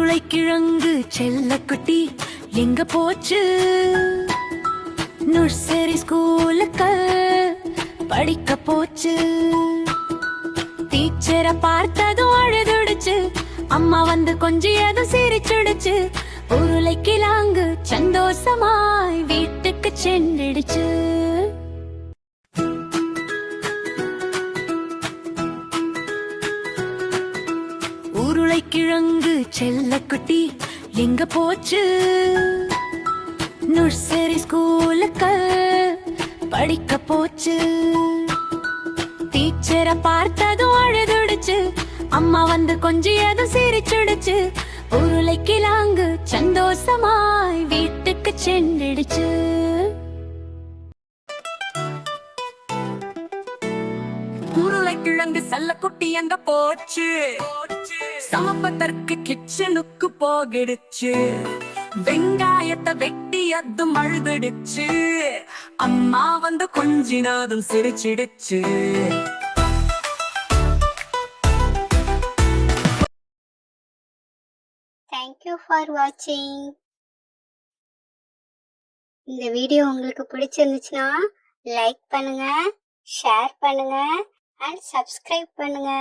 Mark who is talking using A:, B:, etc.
A: உருளைக்கிழங்கு செல்லக்குட்டி எங்க போச்சு? நர்சரி ஸ்கூலுக்கு படிக்க போச்சு. டீச்சரை பார்த்ததும் அழுதுடுச்சு, அம்மா வந்து கொஞ்சியதும் சிரிச்சுடுச்சு. உருளைக்கிழங்கு சந்தோஷமாய் வீட்டுக்கு சென்றுடுச்சு. உருளைக்கிழங்கு செல்லக்குட்டி எங்க போச்சு? நர்சரி ஸ்கூலுக்கு படிக்க போச்சு. டீச்சரை பார்த்ததும் அழுதுடுச்சு, அம்மா வந்து கொஞ்சியதும் சிரிச்சுடுச்சு. உருளைக்கிழங்கு சந்தோஷமாய் வீட்டுக்கு சென்றுடுச்சு. உருளைக்கிழங்கு செல்லக்குட்டி எங்க போச்சு? சமப்பதற்கு கிச்சனுக்கு போகிடுச்சு. வெங்காயத்தை வெட்டி அதும் அழுதுடுச்சு, அம்மா வந்து கொஞ்சினதும் சிரிச்சிடுச்சு.
B: Thank you for watching. இந்த வீடியோ உங்களுக்கு பிடிச்சிருந்துச்சுன்னா லைக் பண்ணுங்க, ஷேர் பண்ணுங்க and subscribe பண்ணுங்க.